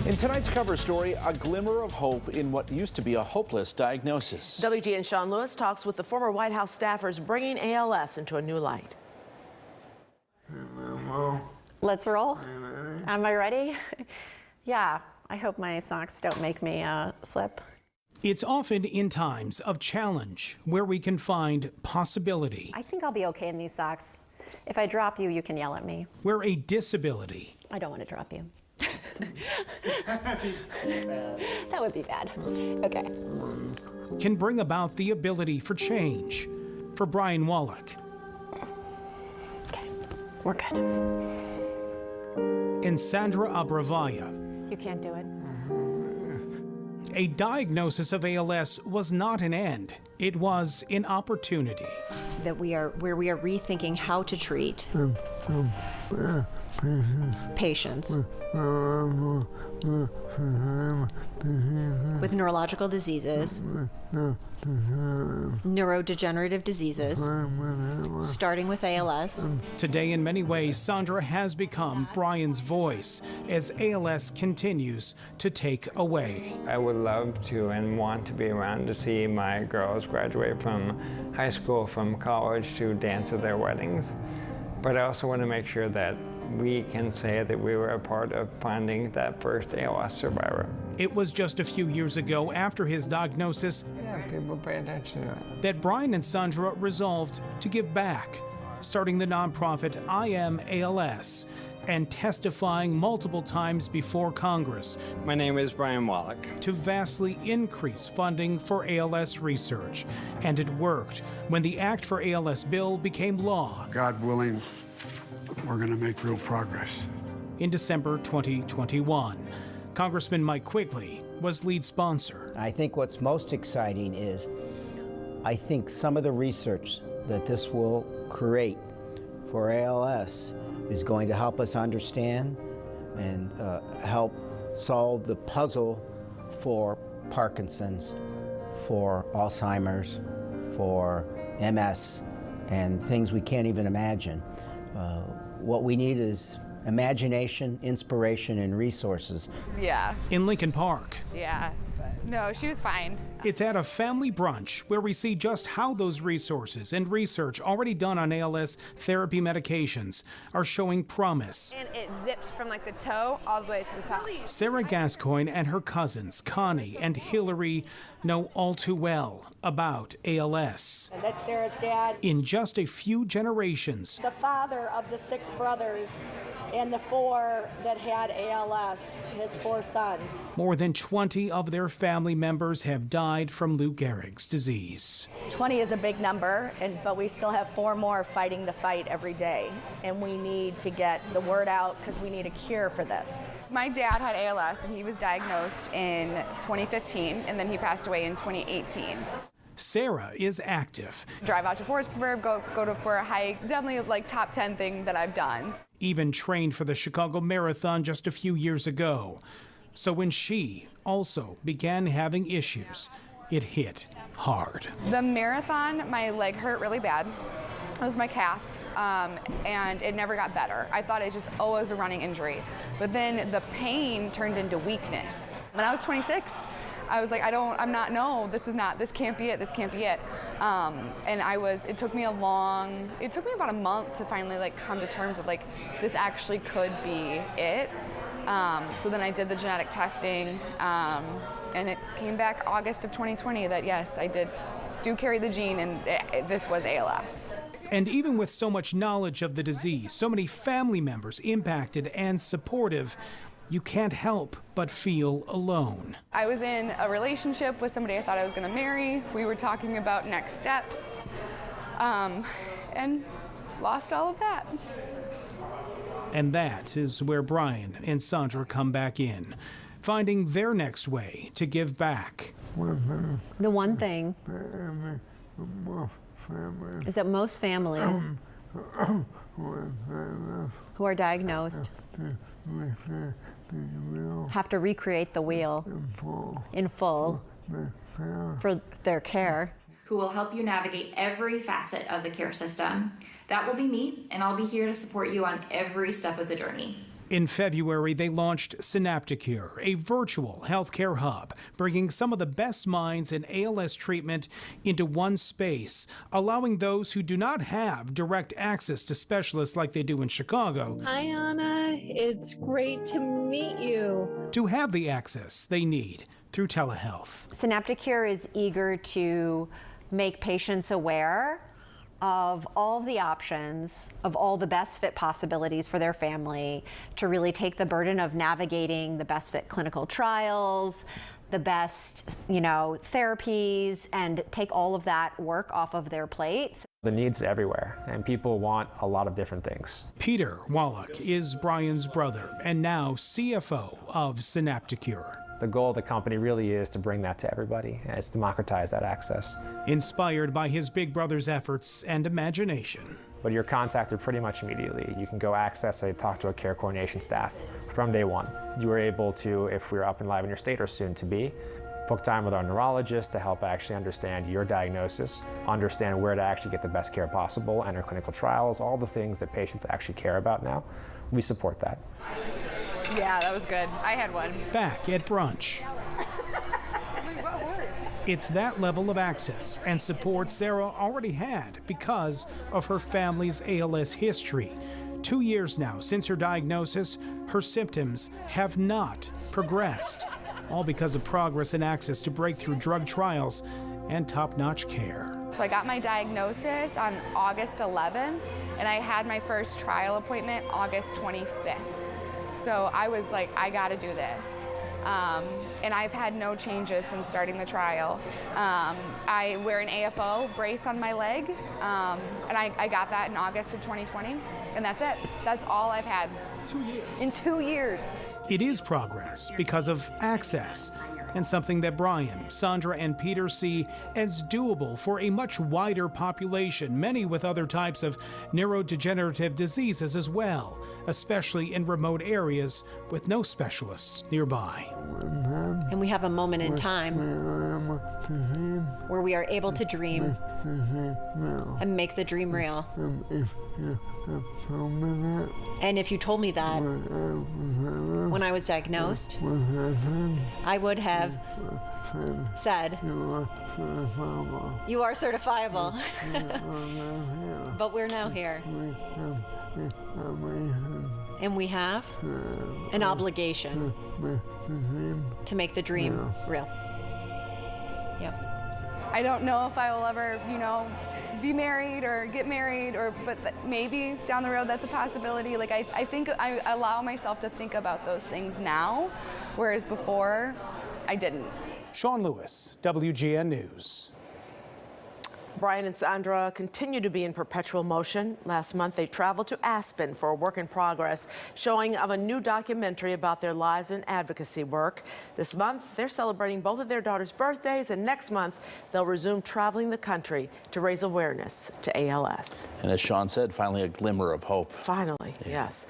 In tonight's cover story, a glimmer of hope in what used to be a hopeless diagnosis. WGN Sean Lewis talks with the former White House staffers bringing ALS into a new light. Let's roll. Am I ready? Yeah, I hope my socks don't make me slip. It's often in times of challenge where we can find possibility. I think I'll be okay in these socks. If I drop you, you can yell at me. Where a disability. I don't want to drop you. That would be bad. Okay. Can bring about the ability for change. For Brian Wallach. Okay, we're good. And Sandra Abravaya. You can't do it. A diagnosis of ALS was not an end. It was an opportunity. That we are rethinking how to treat patients with neurological diseases, neurodegenerative diseases, starting with ALS. Today, in many ways, Sandra has become Brian's voice as ALS continues to take away. I would love to and want to be around to see my girls graduate from high school, from college, to dance at their weddings. But I also want to make sure that we can say that we were a part of finding that first ALS survivor. It was just a few years ago, after his diagnosis, People pay attention to it. that Brian and Sandra resolved to give back, starting the nonprofit I Am ALS and testifying multiple times before Congress. My name is Brian Wallach. To vastly increase funding for ALS research. And it worked when the Act for ALS bill became law. God willing, we're going to make real progress. In December 2021, Congressman Mike Quigley was lead sponsor. I think what's most exciting is I think some of the research that this will create for ALS is going to help us understand and help solve the puzzle for Parkinson's, for Alzheimer's, for MS, and things we can't even imagine. What we need is imagination, inspiration, and resources. Yeah. In Lincoln Park. Yeah. No, she was fine. It's at a family brunch where we see just how those resources and research already done on ALS therapy medications are showing promise. And it zips from like the toe all the way to the top. Sarah Gascoigne and her cousins, Connie and Hillary, know all too well about ALS. And that's Sarah's dad. In just a few generations, The father of the 6 brothers and the 4 that had ALS, his 4 sons. more than 20 of their family members have died from Lou Gehrig's disease. 20 is a big number, but we still have 4 more fighting the fight every day. And we need to get the word out because we need a cure for this. My dad had ALS and he was diagnosed in 2015 and then he passed away in 2018. Sarah is active. Drive out to Forestburg, go for a hike. It's definitely like top 10 thing that I've done. Even trained for the Chicago Marathon just a few years ago. So when she also began having issues, it hit hard. The marathon, my leg hurt really bad. It was my calf. And it never got better. I thought it just was a running injury. But then the pain turned into weakness. When I was 26, I was like, this can't be it. And it took me about a month to finally like come to terms with like, this actually could be it. So then I did the genetic testing, and it came back August of 2020 that yes, I do carry the gene and this was ALS. And even with so much knowledge of the disease, so many family members impacted and supportive, you can't help but feel alone. I was in a relationship with somebody I thought I was going to marry. We were talking about next steps, and lost all of that. And that is where Brian and Sandra come back in, finding their next way to give back. The one thing is that most families who are diagnosed have to recreate the wheel in full for their care. Who will help you navigate every facet of the care system. That will be me, and I'll be here to support you on every step of the journey. In February, they launched Synapticure, a virtual healthcare hub, bringing some of the best minds in ALS treatment into one space, allowing those who do not have direct access to specialists like they do in Chicago. Hi, Anna. It's great to meet you. To have the access they need through telehealth. Synapticure is eager to make patients aware of all of the options, of all the best fit possibilities for their family, to really take the burden of navigating the best fit clinical trials, the best, therapies, and take all of that work off of their plate. The needs everywhere, and people want a lot of different things. Peter Wallach is Brian's brother and now CFO of Synapticure. The goal of the company really is to bring that to everybody, and it's democratize that access. Inspired by his big brother's efforts and imagination. But you're contacted pretty much immediately. You can go access talk to a care coordination staff from day one. You were able to, if we're up and live in your state or soon to be, book time with our neurologist to help actually understand your diagnosis, understand where to actually get the best care possible, enter clinical trials, all the things that patients actually care about now. We support that. Yeah, that was good. I had one. Back at brunch. It's that level of access and support Sarah already had because of her family's ALS history. 2 years now since her diagnosis, her symptoms have not progressed, all because of progress and access to breakthrough drug trials and top-notch care. So I got my diagnosis on August 11, and I had my first trial appointment August 25th. So I was like, I gotta do this. And I've had no changes since starting the trial. I wear an AFO brace on my leg, and I got that in August of 2020, and that's it. That's all I've had. 2 years. In 2 years. It is progress because of access, and something that Brian, Sandra, and Peter see as doable for a much wider population, many with other types of neurodegenerative diseases as well, especially in remote areas with no specialists nearby. And we have a moment in time where we are able to dream and make the dream real. And if you told me that when I was diagnosed, I would have said, you are certifiable. But we're now here. And we have an obligation to make the dream real. Yep. I don't know if I will ever, be married or get married, but maybe down the road that's a possibility. Like I think I allow myself to think about those things now, whereas before I didn't. Sean Lewis, WGN News. Brian and Sandra continue to be in perpetual motion. Last month, they traveled to Aspen for a work in progress showing of a new documentary about their lives and advocacy work. This month, they're celebrating both of their daughters' birthdays, and next month, they'll resume traveling the country to raise awareness to ALS. And as Sean said, finally a glimmer of hope. Finally, yes.